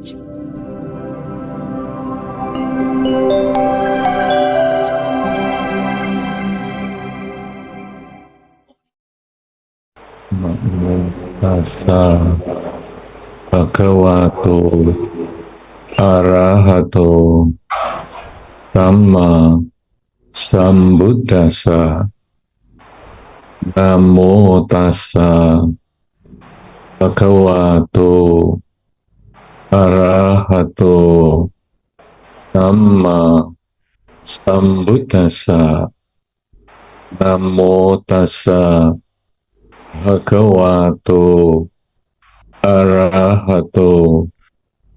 Namo tassa bhagavato arahato samma sambuddhassa. Namo tassa bhagavato arahato samma sambuddhassa. Namo tassa bhagavato arahato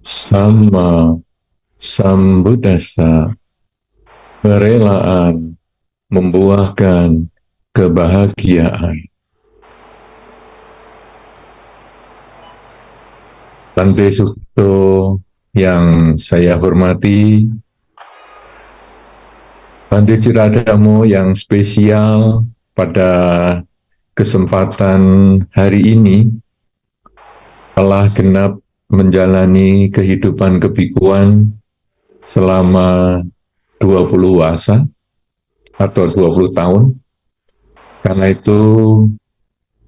samma sambuddhassa. Kerelaan membuahkan kebahagiaan. Bante Sukto yang saya hormati, Bante Ciradamo yang spesial pada kesempatan hari ini telah genap menjalani kehidupan kebikuan selama 20 wasa atau 20 tahun. Karena itu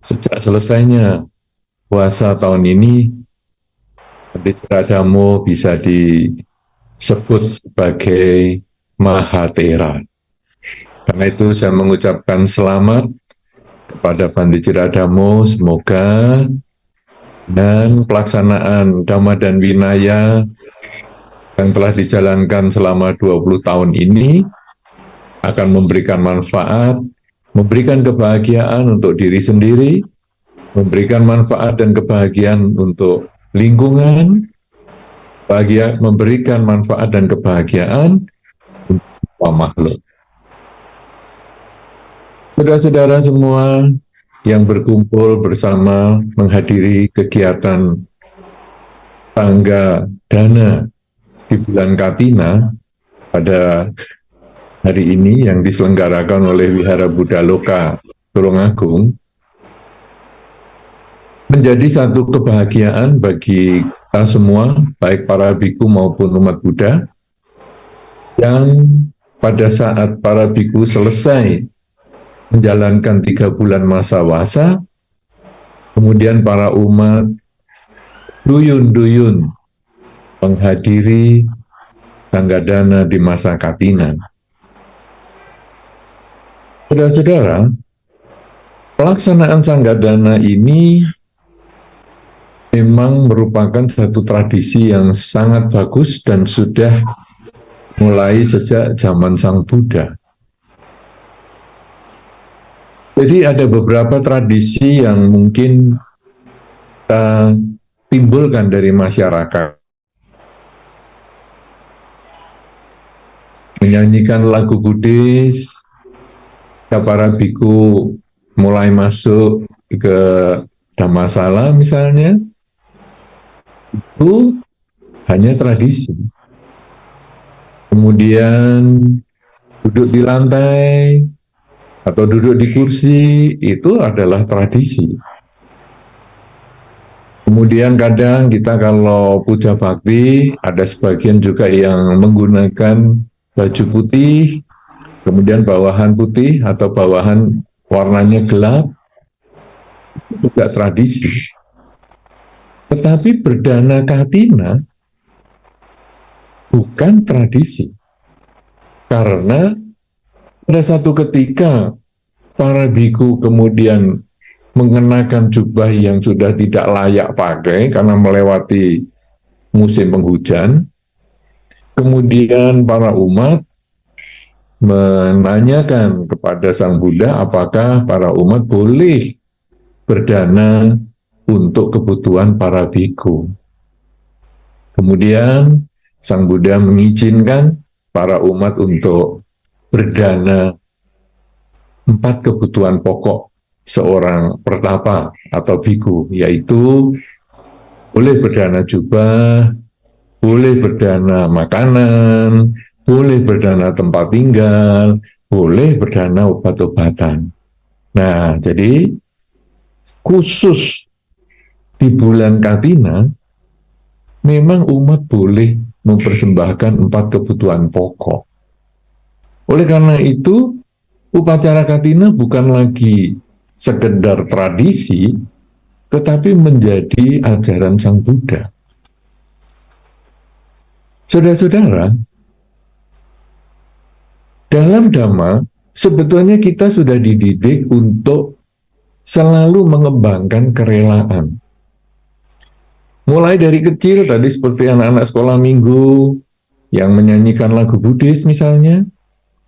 sejak selesainya puasa tahun ini, Bante Ciradamo bisa disebut sebagai Mahatera. Karena itu saya mengucapkan selamat kepada Bante Ciradamo, semoga dan pelaksanaan Dhamma dan Vinaya yang telah dijalankan selama 20 tahun ini akan memberikan manfaat, memberikan kebahagiaan untuk diri sendiri, memberikan manfaat dan kebahagiaan untuk lingkungan, memberikan manfaat dan kebahagiaan untuk semua makhluk. Saudara-saudara semua yang berkumpul bersama menghadiri kegiatan Sangga Dana di bulan Katina pada hari ini yang diselenggarakan oleh Wihara Buddha Loka Tulungagung, menjadi satu kebahagiaan bagi kita semua, baik para biku maupun umat Buddha, yang pada saat para biku selesai menjalankan 3 bulan masa wasa, kemudian para umat duyun-duyun menghadiri Sanggadana di masa Katina. Saudara-saudara, pelaksanaan Sanggadana ini memang merupakan satu tradisi yang sangat bagus dan sudah mulai sejak zaman Sang Buddha. Jadi ada beberapa tradisi yang mungkin kita timbulkan dari masyarakat. Menyanyikan lagu Buddhis, para biku mulai masuk ke Dhammasala misalnya, itu hanya tradisi. Kemudian duduk di lantai, atau duduk di kursi, itu adalah tradisi. Kemudian kadang kita kalau puja bakti, ada sebagian juga yang menggunakan baju putih, kemudian bawahan putih atau bawahan warnanya gelap, itu juga tradisi. Tetapi berdana Katina bukan tradisi. Karena pada satu ketika para biku kemudian mengenakan jubah yang sudah tidak layak pakai karena melewati musim penghujan. Kemudian para umat menanyakan kepada Sang Buddha apakah para umat boleh berdana untuk kebutuhan para biku. Kemudian Sang Buddha mengizinkan para umat untuk berdana 4 kebutuhan pokok seorang pertapa atau biku, yaitu boleh berdana jubah, boleh berdana makanan, boleh berdana tempat tinggal, boleh berdana obat-obatan. Nah, jadi khusus di bulan Katina memang umat boleh mempersembahkan 4 kebutuhan pokok. Oleh karena itu, upacara Katina bukan lagi sekedar tradisi, tetapi menjadi ajaran Sang Buddha. Saudara-saudara, dalam Dhamma, sebetulnya kita sudah dididik untuk selalu mengembangkan kerelaan. Mulai dari kecil, tadi seperti anak-anak sekolah minggu, yang menyanyikan lagu Buddhis misalnya,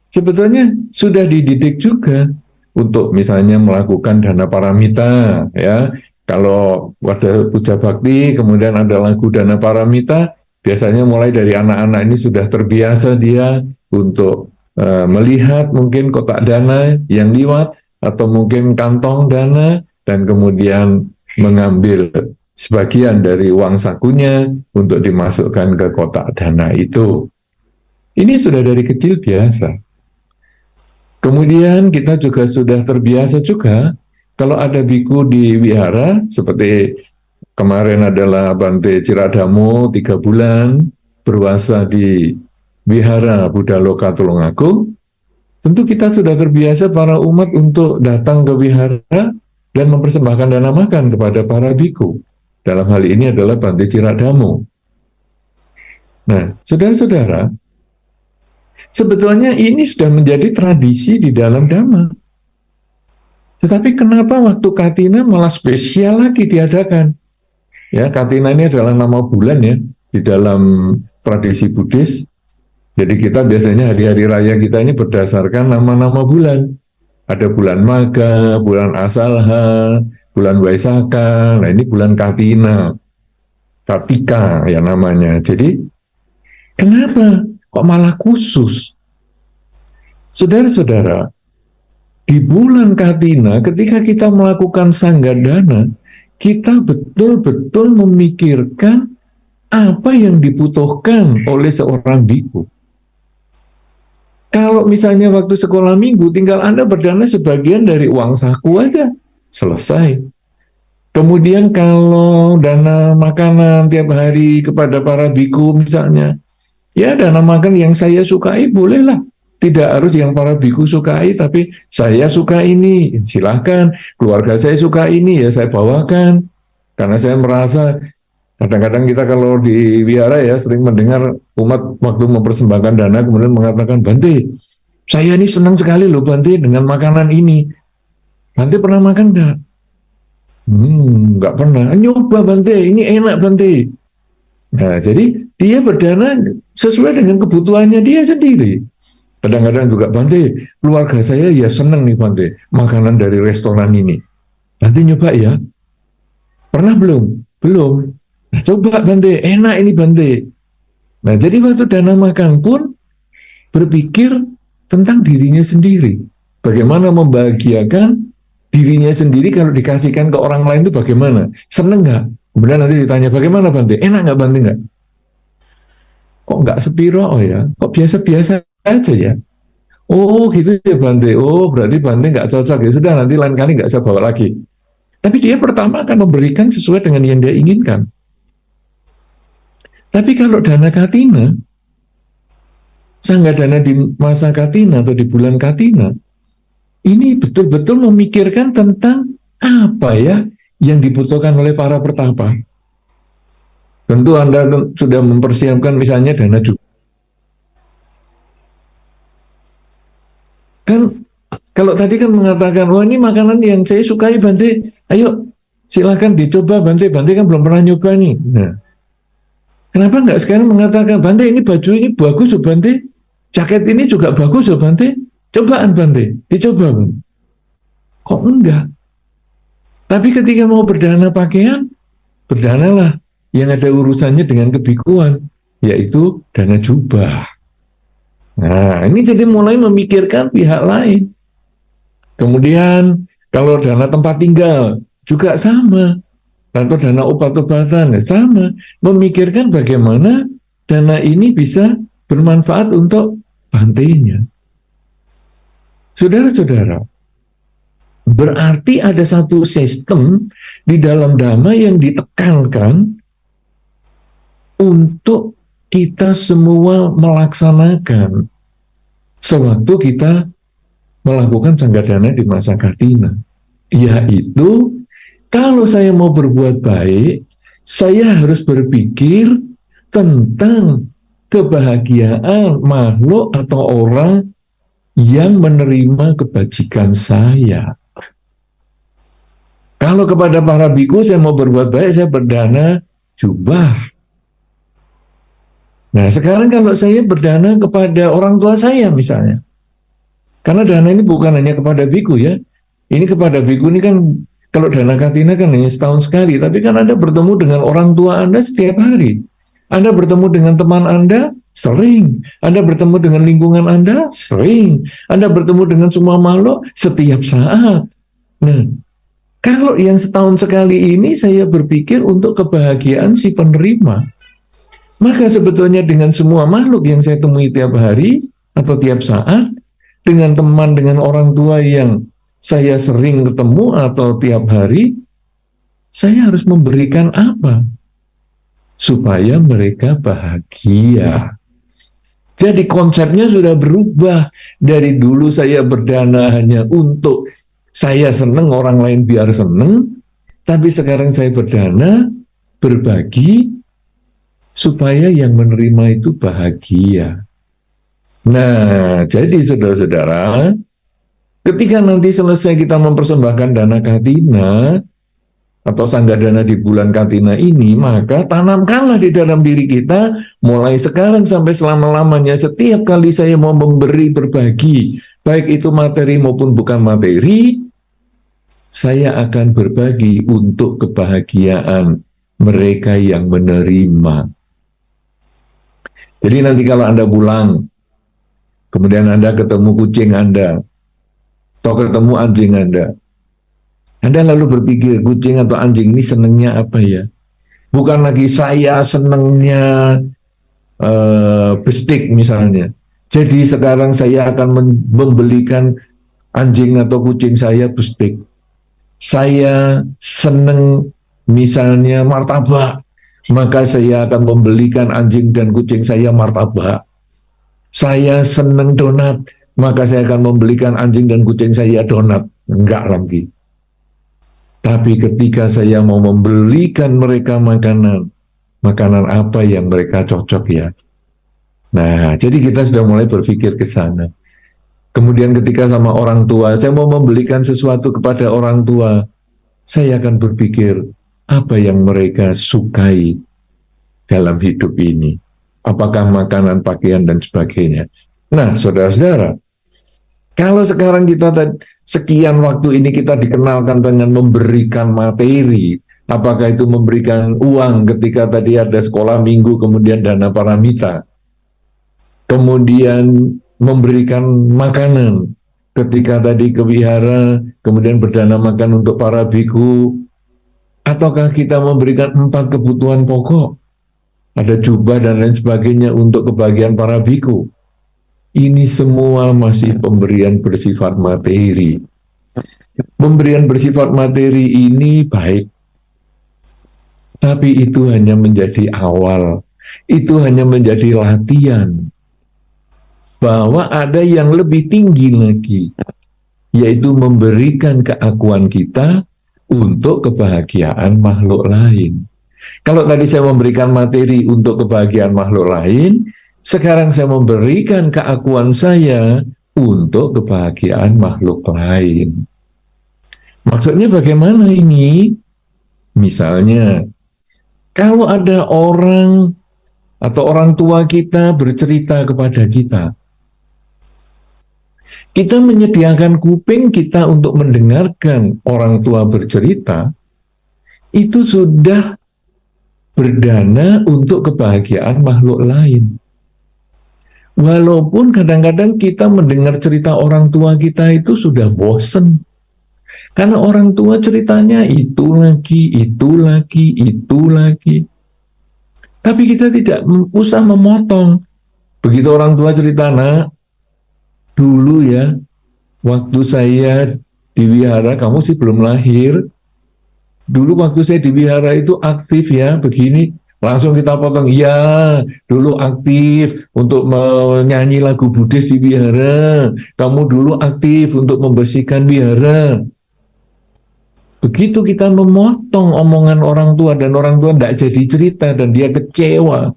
sebetulnya sudah dididik juga untuk misalnya melakukan dana paramita, ya. Kalau pada puja bakti, kemudian ada lagu dana paramita, biasanya mulai dari anak-anak ini sudah terbiasa dia untuk melihat mungkin kotak dana yang liwat, atau mungkin kantong dana, dan kemudian mengambil sebagian dari uang sakunya untuk dimasukkan ke kotak dana itu. Ini sudah dari kecil biasa. Kemudian kita juga sudah terbiasa juga kalau ada biku di wihara, seperti kemarin adalah Bante Ciradamo 3 bulan berpuasa di wihara Buddha Loka Tulungagung. Tentu kita sudah terbiasa para umat untuk datang ke wihara dan mempersembahkan dana makan kepada para biku. Dalam hal ini adalah Bante Ciradamo. Nah, saudara-saudara, sebetulnya ini sudah menjadi tradisi di dalam Dhamma. Tetapi kenapa waktu Katina malah spesial lagi diadakan? Ya, Katina ini adalah nama bulan ya di dalam tradisi Buddhis. Jadi kita biasanya hari-hari raya kita ini berdasarkan nama-nama bulan. Ada bulan Maga, bulan Asalha, bulan Waisaka. Nah, ini bulan Katina, Kartika ya namanya. Jadi kenapa kok malah khusus? Saudara-saudara, di bulan Katina ketika kita melakukan sanggadana, kita betul-betul memikirkan apa yang dibutuhkan oleh seorang biku. Kalau misalnya waktu sekolah minggu, tinggal Anda berdana sebagian dari uang saku aja, selesai. Kemudian kalau dana makanan tiap hari kepada para biku misalnya, ya dana makan yang saya sukai bolehlah. Tidak harus yang para biku sukai, tapi saya suka ini, silakan. Keluarga saya suka ini, ya saya bawakan. Karena saya merasa kadang-kadang kita kalau di wihara ya sering mendengar umat waktu mempersembahkan dana kemudian mengatakan, Bante, saya ini senang sekali loh Bante dengan makanan ini. Bante pernah makan nggak? Nggak pernah. Nyoba Bante, ini enak Bante. Nah, jadi dia berdana sesuai dengan kebutuhannya dia sendiri. Kadang-kadang juga, Bante, keluarga saya ya senang nih Bante, makanan dari restoran ini. Bante nyoba ya? Pernah belum? Belum. Nah, coba Bante, enak ini Bante. Nah, jadi waktu dana makan pun berpikir tentang dirinya sendiri. Bagaimana membahagiakan dirinya sendiri kalau dikasihkan ke orang lain itu bagaimana? Seneng nggak? Kemudian nanti ditanya, bagaimana Bante? Enak nggak Bante nggak? Kok nggak sepiro oh ya? Kok biasa-biasa aja ya? Oh gitu ya Bante. Oh berarti Bante nggak cocok ya. Sudah nanti lain kali nggak saya bawa lagi. Tapi dia pertama akan memberikan sesuai dengan yang dia inginkan. Tapi kalau dana Katina, sanggadana di masa Katina atau di bulan Katina, ini betul-betul memikirkan tentang apa ya yang dibutuhkan oleh para pertapa. Tentu Anda sudah mempersiapkan misalnya dana juga. Kan kalau tadi kan mengatakan, wah ini makanan yang saya sukai Bante, ayo silakan dicoba Bante, Bante kan belum pernah nyoba nih. Nah, kenapa nggak sekarang mengatakan, Bante ini baju ini bagus loh Bante, jaket ini juga bagus loh Bante, cobaan Bante, dicoba Bante. Kok enggak? Tapi ketika mau berdana pakaian, berdanalah yang ada urusannya dengan kebikuan, yaitu dana jubah. Nah, ini jadi mulai memikirkan pihak lain. Kemudian kalau dana tempat tinggal juga sama, atau dana obat-obatan ya sama, memikirkan bagaimana dana ini bisa bermanfaat untuk bantenya. Saudara-saudara, berarti ada satu sistem di dalam Dhamma yang ditekankan untuk kita semua melaksanakan sewaktu kita melakukan Sanggadana di masa Katina, yaitu kalau saya mau berbuat baik, saya harus berpikir tentang kebahagiaan makhluk atau orang yang menerima kebajikan saya. Kalau kepada para biku saya mau berbuat baik, saya berdana jubah. Nah, sekarang kalau saya berdana kepada orang tua saya misalnya, karena dana ini bukan hanya kepada biku ya, ini kepada biku ini kan, kalau dana katina kan hanya setahun sekali, tapi kan Anda bertemu dengan orang tua Anda setiap hari. Anda bertemu dengan teman Anda sering. Anda bertemu dengan lingkungan Anda sering. Anda bertemu dengan semua makhluk setiap saat. Nah, kalau yang setahun sekali ini saya berpikir untuk kebahagiaan si penerima, maka sebetulnya dengan semua makhluk yang saya temui tiap hari atau tiap saat, dengan teman, dengan orang tua yang saya sering ketemu atau tiap hari, saya harus memberikan apa? Supaya mereka bahagia. Jadi konsepnya sudah berubah. Dari dulu saya berdana hanya untuk saya senang, orang lain biar senang, tapi sekarang saya berdana, berbagi, supaya yang menerima itu bahagia. Nah, jadi saudara-saudara, ketika nanti selesai kita mempersembahkan dana Katina atau Sanggadana di bulan Katina ini, maka tanamkanlah di dalam diri kita mulai sekarang sampai selama-lamanya, setiap kali saya mau memberi, berbagi, baik itu materi maupun bukan materi, saya akan berbagi untuk kebahagiaan mereka yang menerima. Jadi nanti kalau Anda pulang, kemudian Anda ketemu kucing Anda, atau ketemu anjing Anda lalu berpikir, kucing atau anjing ini senangnya apa ya? Bukan lagi saya senangnya bestik misalnya. Jadi sekarang saya akan membelikan anjing atau kucing saya bestik. Saya senang misalnya martabak, maka saya akan membelikan anjing dan kucing saya martabak. Saya senang donat, maka saya akan membelikan anjing dan kucing saya donat. Enggak lagi. Tapi ketika saya mau membelikan mereka makanan, makanan apa yang mereka cocok ya? Nah, jadi kita sudah mulai berpikir ke sana. Kemudian ketika sama orang tua, saya mau membelikan sesuatu kepada orang tua, saya akan berpikir apa yang mereka sukai dalam hidup ini. Apakah makanan, pakaian, dan sebagainya. Nah, saudara-saudara, kalau sekarang kita sekian waktu ini kita dikenalkan dengan memberikan materi, apakah itu memberikan uang ketika tadi ada sekolah minggu, kemudian dana paramita, kemudian memberikan makanan ketika tadi ke wihara, kemudian berdana makan untuk para biku, ataukah kita memberikan 4 kebutuhan pokok, ada jubah dan lain sebagainya untuk kebahagiaan para biku. Ini semua masih pemberian bersifat materi. Pemberian bersifat materi ini baik, tapi itu hanya menjadi awal, itu hanya menjadi latihan, bahwa ada yang lebih tinggi lagi, yaitu memberikan keakuan kita untuk kebahagiaan makhluk lain. Kalau tadi saya memberikan materi untuk kebahagiaan makhluk lain, sekarang saya memberikan keakuan saya untuk kebahagiaan makhluk lain. Maksudnya bagaimana ini? Misalnya, kalau ada orang atau orang tua kita bercerita kepada kita, kita menyediakan kuping kita untuk mendengarkan orang tua bercerita, itu sudah berdana untuk kebahagiaan makhluk lain. Walaupun kadang-kadang kita mendengar cerita orang tua kita itu sudah bosen. Karena orang tua ceritanya itu lagi, itu lagi, itu lagi. Tapi kita tidak usah memotong. Begitu orang tua cerita, nak, dulu ya, waktu saya di wihara, kamu sih belum lahir. Dulu waktu saya di wihara itu aktif ya, begini. Langsung kita potong, ya dulu aktif untuk menyanyi lagu Buddhis di wihara, kamu dulu aktif untuk membersihkan wihara. Begitu kita memotong omongan orang tua dan orang tua tidak jadi cerita dan dia kecewa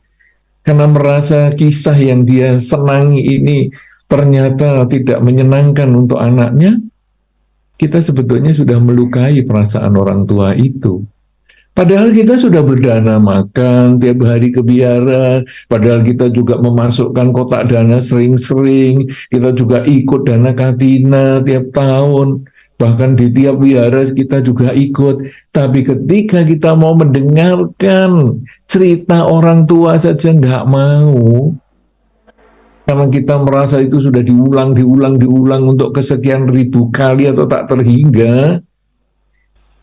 karena merasa kisah yang dia senangi ini ternyata tidak menyenangkan untuk anaknya, kita sebetulnya sudah melukai perasaan orang tua itu. Padahal kita sudah berdana makan tiap hari ke biara, padahal kita juga memasukkan kotak dana sering-sering, kita juga ikut dana katina tiap tahun, bahkan di tiap biara kita juga ikut. Tapi ketika kita mau mendengarkan cerita orang tua saja nggak mau, karena kita merasa itu sudah diulang untuk kesekian ribu kali atau tak terhingga,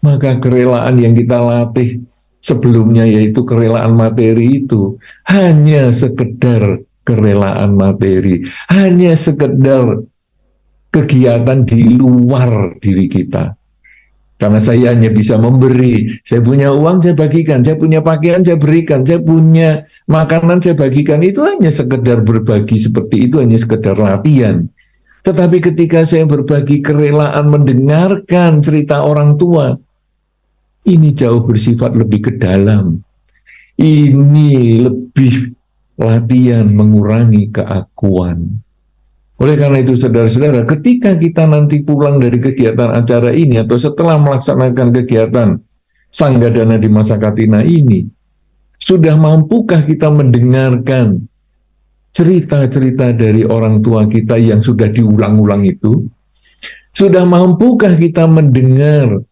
maka kerelaan yang kita latih sebelumnya, yaitu kerelaan materi itu, hanya sekedar kerelaan materi, hanya sekedar kegiatan di luar diri kita. Karena saya hanya bisa memberi, saya punya uang saya bagikan, saya punya pakaian saya berikan, saya punya makanan saya bagikan, itu hanya sekedar berbagi seperti itu, hanya sekedar latihan. Tetapi ketika saya berbagi kerelaan mendengarkan cerita orang tua, ini jauh bersifat lebih ke dalam. Ini lebih latihan mengurangi keakuan. Oleh karena itu, saudara-saudara, ketika kita nanti pulang dari kegiatan acara ini atau setelah melaksanakan kegiatan Sanggadana di masa Katina ini, sudah mampukah kita mendengarkan cerita-cerita dari orang tua kita yang sudah diulang-ulang itu? Sudah mampukah kita mendengar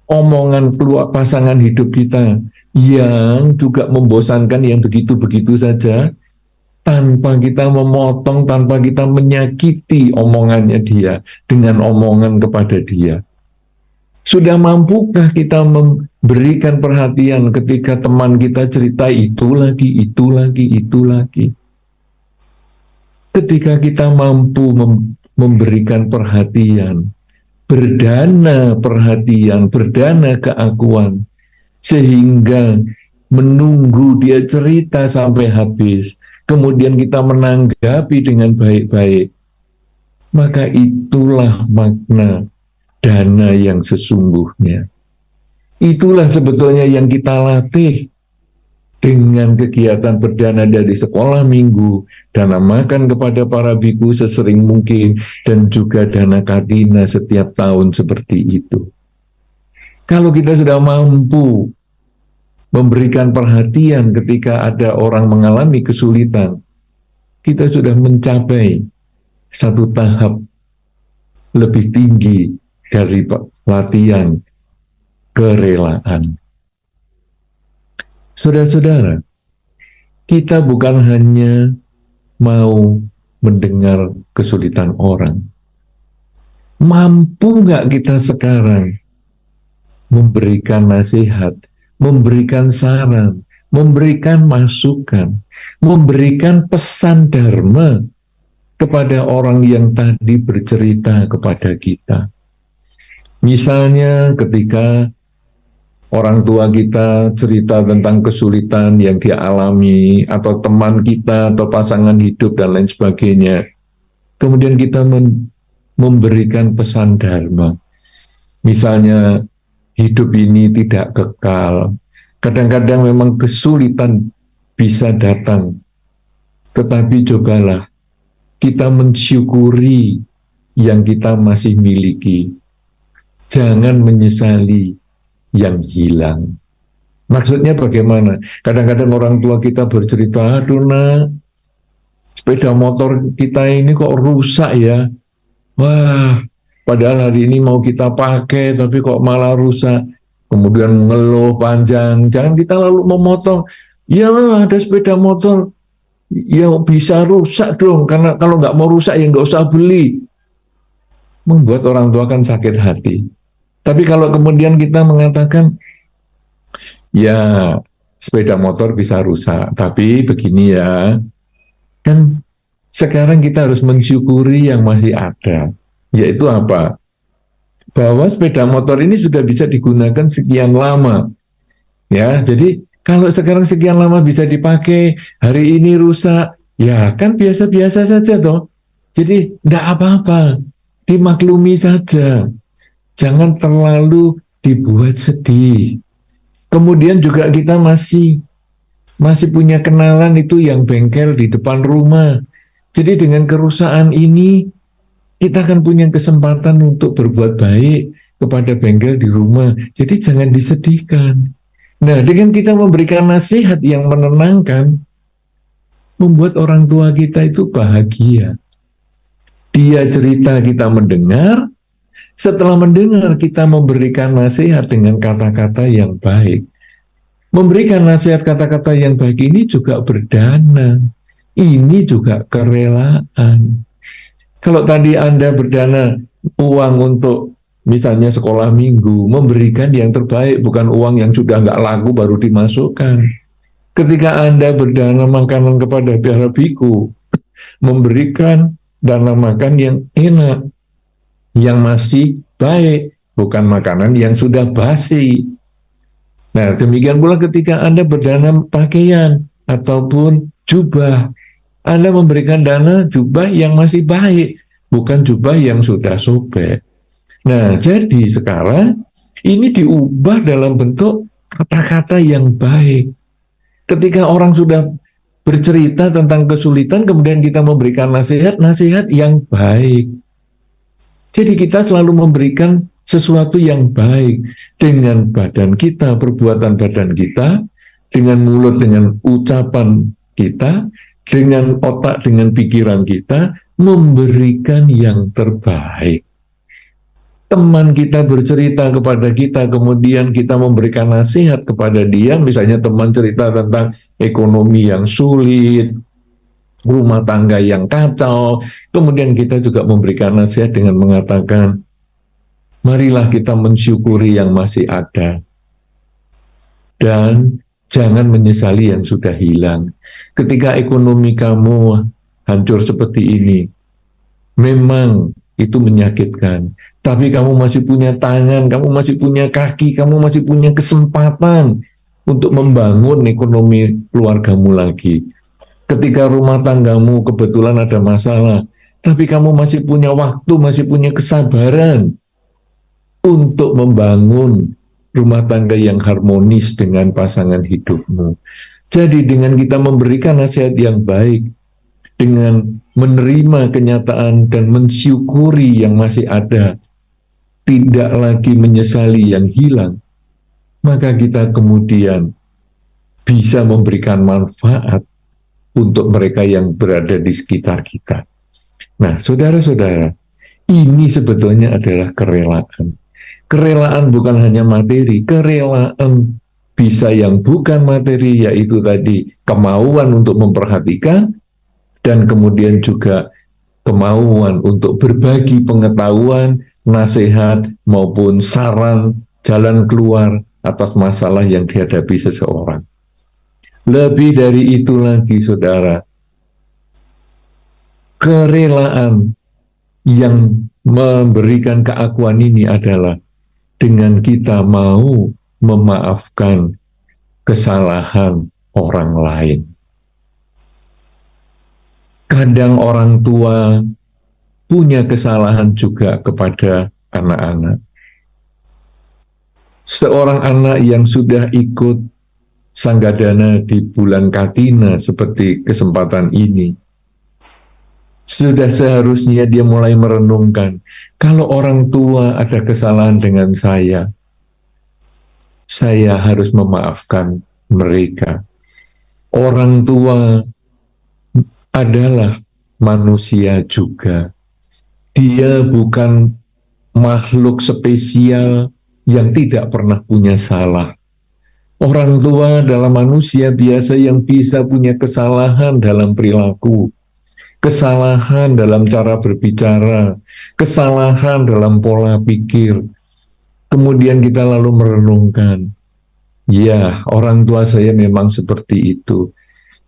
omongan keluar pasangan hidup kita yang juga membosankan, yang begitu-begitu saja, tanpa kita memotong, tanpa kita menyakiti omongannya dia dengan omongan kepada dia? Sudah mampukah kita memberikan perhatian ketika teman kita cerita itu lagi, itu lagi, itu lagi? Ketika kita mampu memberikan perhatian, berdana perhatian, berdana keakuan, sehingga menunggu dia cerita sampai habis, kemudian kita menanggapi dengan baik-baik, maka itulah makna dana yang sesungguhnya. Itulah sebetulnya yang kita latih dengan kegiatan berdana dari sekolah minggu, dana makan kepada para biku sesering mungkin, dan juga dana katina setiap tahun seperti itu. Kalau kita sudah mampu memberikan perhatian ketika ada orang mengalami kesulitan, kita sudah mencapai satu tahap lebih tinggi dari latihan kerelaan. Saudara-saudara, kita bukan hanya mau mendengar kesulitan orang. Mampu nggak kita sekarang memberikan nasihat, memberikan saran, memberikan masukan, memberikan pesan dharma kepada orang yang tadi bercerita kepada kita? Misalnya ketika orang tua kita cerita tentang kesulitan yang dia alami, atau teman kita, atau pasangan hidup, dan lain sebagainya. Kemudian kita memberikan pesan dharma. Misalnya, hidup ini tidak kekal. Kadang-kadang memang kesulitan bisa datang. Tetapi cobalah kita mensyukuri yang kita masih miliki. Jangan menyesali yang hilang. Maksudnya bagaimana? Kadang-kadang orang tua kita bercerita, aduh nak, sepeda motor kita ini kok rusak ya. Wah, padahal hari ini mau kita pakai, tapi kok malah rusak. Kemudian ngeluh panjang. Jangan kita lalu memotong, ya ada sepeda motor, ya bisa rusak dong, karena kalau nggak mau rusak ya nggak usah beli. Membuat orang tua kan sakit hati. Tapi kalau kemudian kita mengatakan, ya sepeda motor bisa rusak, tapi begini ya, kan sekarang kita harus mensyukuri yang masih ada, yaitu apa? Bahwa sepeda motor ini sudah bisa digunakan sekian lama. Ya, jadi Kalau sekarang sekian lama bisa dipakai, hari ini rusak, ya kan biasa-biasa saja toh. Jadi tidak apa-apa, dimaklumi saja. Jangan terlalu dibuat sedih. Kemudian juga kita masih punya kenalan itu yang bengkel di depan rumah. Jadi dengan kerusakan ini kita akan punya kesempatan untuk berbuat baik kepada bengkel di rumah. Jadi jangan disedihkan. Nah, dengan kita memberikan nasihat yang menenangkan, membuat orang tua kita itu bahagia. Dia cerita, kita mendengar. Setelah mendengar, kita memberikan nasihat dengan kata-kata yang baik. Memberikan nasihat kata-kata yang baik ini juga berdana. Ini juga kerelaan. Kalau tadi Anda berdana uang untuk misalnya sekolah minggu, memberikan yang terbaik, bukan uang yang sudah nggak laku baru dimasukkan. Ketika Anda berdana makanan kepada biara biku, memberikan dana makan yang enak, yang masih baik, bukan makanan yang sudah basi. Nah, demikian pula ketika Anda berdana pakaian ataupun jubah, Anda memberikan dana jubah yang masih baik, bukan jubah yang sudah sobek. Nah, jadi sekarang ini diubah dalam bentuk kata-kata yang baik. Ketika orang sudah bercerita tentang kesulitan, kemudian kita memberikan nasihat yang baik. Jadi kita selalu memberikan sesuatu yang baik dengan badan kita, perbuatan badan kita, dengan mulut, dengan ucapan kita, dengan otak, dengan pikiran kita, memberikan yang terbaik. Teman kita bercerita kepada kita, kemudian kita memberikan nasihat kepada dia, misalnya teman cerita tentang ekonomi yang sulit, rumah tangga yang kacau, kemudian kita juga memberikan nasihat dengan mengatakan, marilah kita mensyukuri yang masih ada, dan jangan menyesali yang sudah hilang. Ketika ekonomi kamu hancur seperti ini, memang itu menyakitkan, tapi kamu masih punya tangan, kamu masih punya kaki, kamu masih punya kesempatan untuk membangun ekonomi keluargamu lagi. Ketika rumah tanggamu kebetulan ada masalah, tapi kamu masih punya waktu, masih punya kesabaran untuk membangun rumah tangga yang harmonis dengan pasangan hidupmu. Jadi dengan kita memberikan nasihat yang baik, dengan menerima kenyataan dan mensyukuri yang masih ada, tidak lagi menyesali yang hilang, maka kita kemudian bisa memberikan manfaat untuk mereka yang berada di sekitar kita. Nah, saudara-saudara, ini sebetulnya adalah kerelaan. Kerelaan bukan hanya materi, kerelaan bisa yang bukan materi, yaitu tadi kemauan untuk memperhatikan, dan kemudian juga kemauan untuk berbagi pengetahuan, nasihat, maupun saran, jalan keluar atas masalah yang dihadapi seseorang. Lebih dari itu lagi, saudara, kerelaan yang memberikan keakuan ini adalah dengan kita mau memaafkan kesalahan orang lain. Kadang orang tua punya kesalahan juga kepada anak-anak. Seorang anak yang sudah ikut Sanggadana di bulan Katina seperti kesempatan ini, sudah seharusnya dia mulai merenungkan, kalau orang tua ada kesalahan dengan saya harus memaafkan mereka. Orang tua adalah manusia juga. Dia bukan makhluk spesial yang tidak pernah punya salah. Orang tua adalah manusia biasa yang bisa punya kesalahan dalam perilaku, kesalahan dalam cara berbicara, kesalahan dalam pola pikir. Kemudian kita lalu merenungkan, ya, orang tua saya memang seperti itu.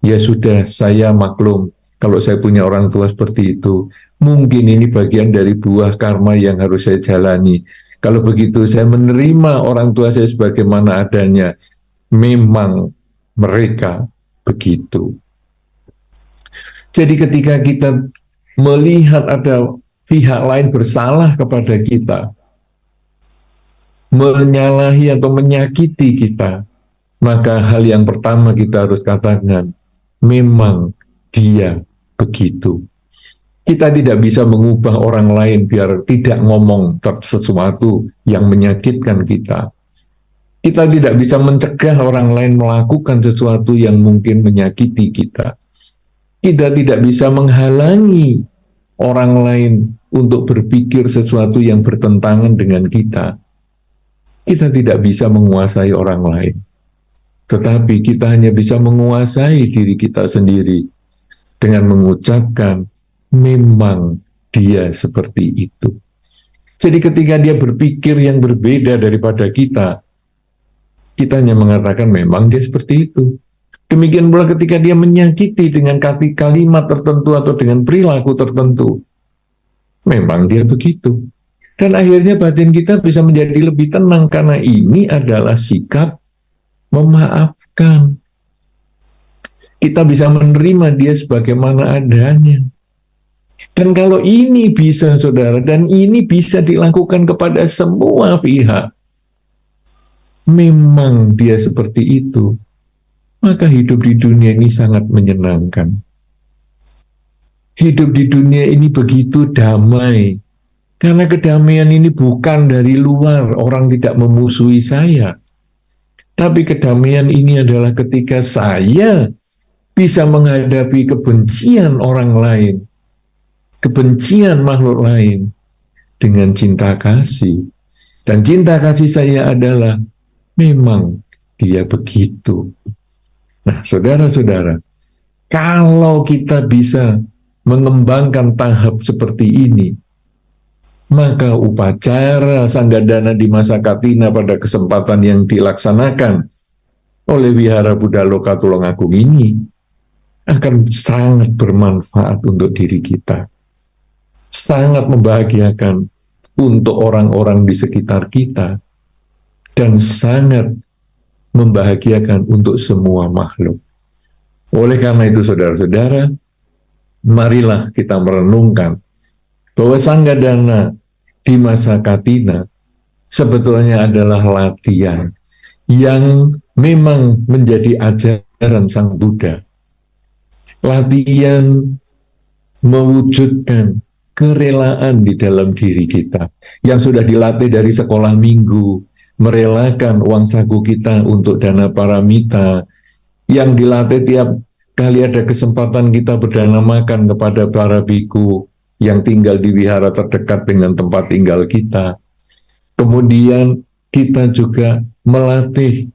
Ya sudah, saya maklum kalau saya punya orang tua seperti itu. Mungkin ini bagian dari buah karma yang harus saya jalani. Kalau begitu, saya menerima orang tua saya sebagaimana adanya. Memang mereka begitu. Jadi ketika kita melihat ada pihak lain bersalah kepada kita, menyalahi atau menyakiti kita, maka hal yang pertama kita harus katakan, memang dia begitu. Kita tidak bisa mengubah orang lain biar tidak ngomong sesuatu yang menyakitkan kita. Kita tidak bisa mencegah orang lain melakukan sesuatu yang mungkin menyakiti kita. Kita tidak bisa menghalangi orang lain untuk berpikir sesuatu yang bertentangan dengan kita. Kita tidak bisa menguasai orang lain. Tetapi kita hanya bisa menguasai diri kita sendiri dengan mengucapkan, memang dia seperti itu. Jadi ketika dia berpikir yang berbeda daripada kita hanya mengatakan memang dia seperti itu. Demikian pula ketika dia menyakiti dengan kalimat tertentu atau dengan perilaku tertentu, memang dia begitu. Dan akhirnya batin kita bisa menjadi lebih tenang karena ini adalah sikap memaafkan. Kita bisa menerima dia sebagaimana adanya. Dan kalau ini bisa, saudara, dan ini bisa dilakukan kepada semua pihak, memang dia seperti itu, maka hidup di dunia ini sangat menyenangkan. Hidup di dunia ini begitu damai, karena kedamaian ini bukan dari luar, orang tidak memusuhi saya. Tapi kedamaian ini adalah ketika saya bisa menghadapi kebencian orang lain, kebencian makhluk lain, dengan cinta kasih. Dan cinta kasih saya adalah, memang dia begitu. Nah, saudara-saudara, kalau kita bisa mengembangkan tahap seperti ini, maka upacara Sanggadana di masa Katina pada kesempatan yang dilaksanakan oleh Wihara Buddha Loka Tulungagung ini akan sangat bermanfaat untuk diri kita, sangat membahagiakan untuk orang-orang di sekitar kita, dan sangat membahagiakan untuk semua makhluk. Oleh karena itu, saudara-saudara, marilah kita merenungkan bahwa Sanggadana di masa Katina sebetulnya adalah latihan yang memang menjadi ajaran Sang Buddha. Latihan mewujudkan kerelaan di dalam diri kita yang sudah dilatih dari sekolah minggu, merelakan uang saku kita untuk dana paramita, yang dilatih tiap kali ada kesempatan kita berdana makan kepada para biku yang tinggal di wihara terdekat dengan tempat tinggal kita. Kemudian kita juga melatih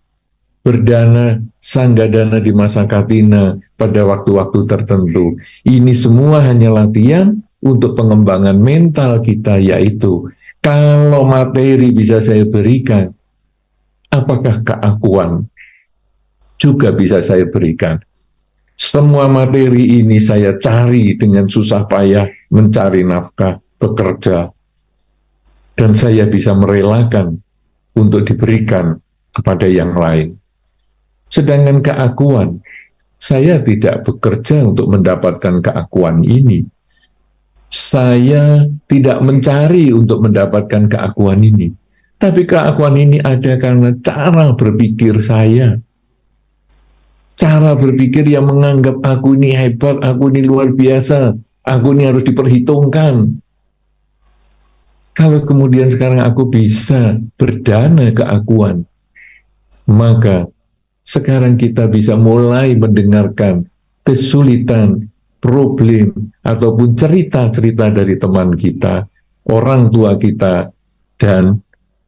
berdana Sanggadana di masa Katina pada waktu-waktu tertentu. Ini semua hanya latihan untuk pengembangan mental kita, yaitu kalau materi bisa saya berikan, apakah keakuan juga bisa saya berikan? Semua materi ini saya cari dengan susah payah, mencari nafkah, bekerja, dan saya bisa merelakan untuk diberikan kepada yang lain. Sedangkan keakuan, saya tidak bekerja untuk mendapatkan keakuan ini. Saya tidak mencari untuk mendapatkan keakuan ini. Tapi keakuan ini ada karena cara berpikir saya. Cara berpikir yang menganggap aku ini hebat, aku ini luar biasa, aku ini harus diperhitungkan. Kalau kemudian sekarang aku bisa berdana keakuan, maka sekarang kita bisa mulai mendengarkan kesulitan, problem, ataupun cerita-cerita dari teman kita, orang tua kita, dan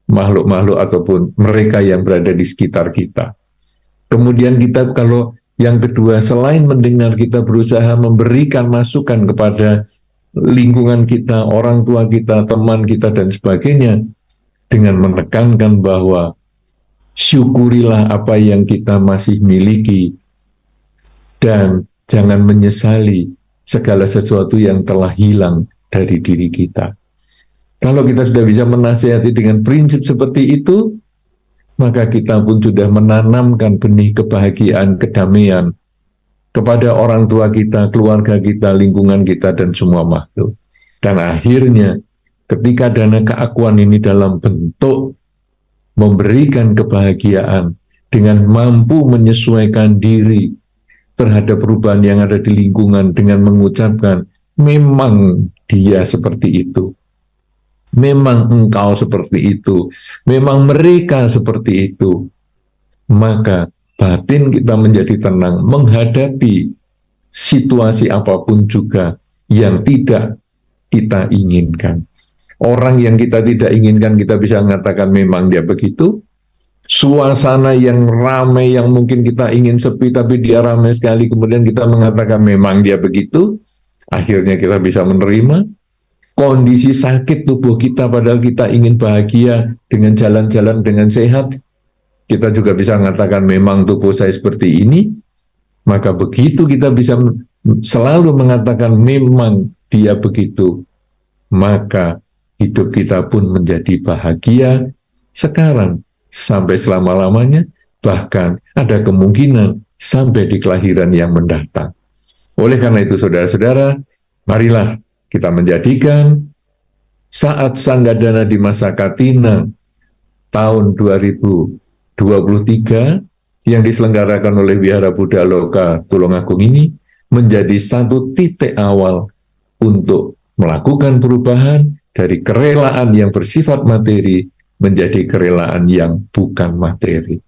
makhluk-makhluk ataupun mereka yang berada di sekitar kita. Kemudian kita, kalau yang kedua, selain mendengar, kita berusaha memberikan masukan kepada lingkungan kita, orang tua kita, teman kita, dan sebagainya, dengan menekankan bahwa syukurilah apa yang kita masih miliki, dan jangan menyesali segala sesuatu yang telah hilang dari diri kita. Kalau kita sudah bisa menasihati dengan prinsip seperti itu, maka kita pun sudah menanamkan benih kebahagiaan, kedamaian kepada orang tua kita, keluarga kita, lingkungan kita, dan semua makhluk. Dan akhirnya, ketika dana keakuan ini dalam bentuk memberikan kebahagiaan dengan mampu menyesuaikan diri terhadap perubahan yang ada di lingkungan dengan mengucapkan, memang dia seperti itu. Memang engkau seperti itu, memang mereka seperti itu, maka batin kita menjadi tenang menghadapi situasi apapun juga yang tidak kita inginkan. Orang yang kita tidak inginkan kita bisa mengatakan memang dia begitu. Suasana yang ramai yang mungkin kita ingin sepi tapi dia ramai sekali, kemudian kita mengatakan memang dia begitu. Akhirnya kita bisa menerima. Kondisi sakit tubuh kita padahal kita ingin bahagia dengan jalan-jalan dengan sehat, kita juga bisa mengatakan memang tubuh saya seperti ini. Maka begitu kita bisa selalu mengatakan memang dia begitu, maka hidup kita pun menjadi bahagia sekarang sampai selama-lamanya, bahkan ada kemungkinan sampai di kelahiran yang mendatang. Oleh karena itu saudara-saudara, marilah kita menjadikan saat Sanggadana di masa Katina tahun 2023 yang diselenggarakan oleh Wihara Buddha Loka Tulungagung ini menjadi satu titik awal untuk melakukan perubahan dari kerelaan yang bersifat materi menjadi kerelaan yang bukan materi.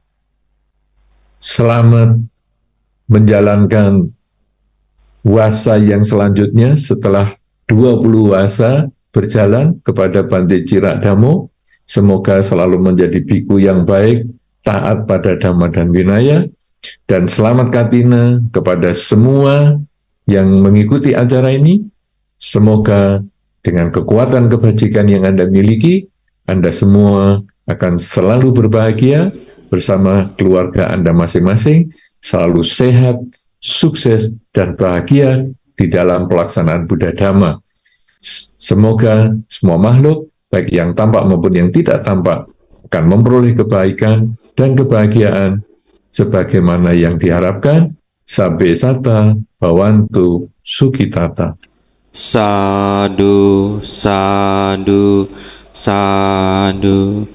Selamat menjalankan wasa yang selanjutnya setelah 20 wasa berjalan kepada Bante Cirak Dhammo. Semoga selalu menjadi biku yang baik, taat pada Dhamma dan Vinaya, dan selamat Katina kepada semua yang mengikuti acara ini. Semoga dengan kekuatan kebajikan yang Anda miliki, Anda semua akan selalu berbahagia bersama keluarga Anda masing-masing, selalu sehat, sukses, dan bahagia di dalam pelaksanaan Buddha Dhamma. Semoga semua makhluk, baik yang tampak maupun yang tidak tampak, akan memperoleh kebaikan dan kebahagiaan sebagaimana yang diharapkan. Sabbe sata bhavantu sukhitata. Sadhu, sadhu, sadhu.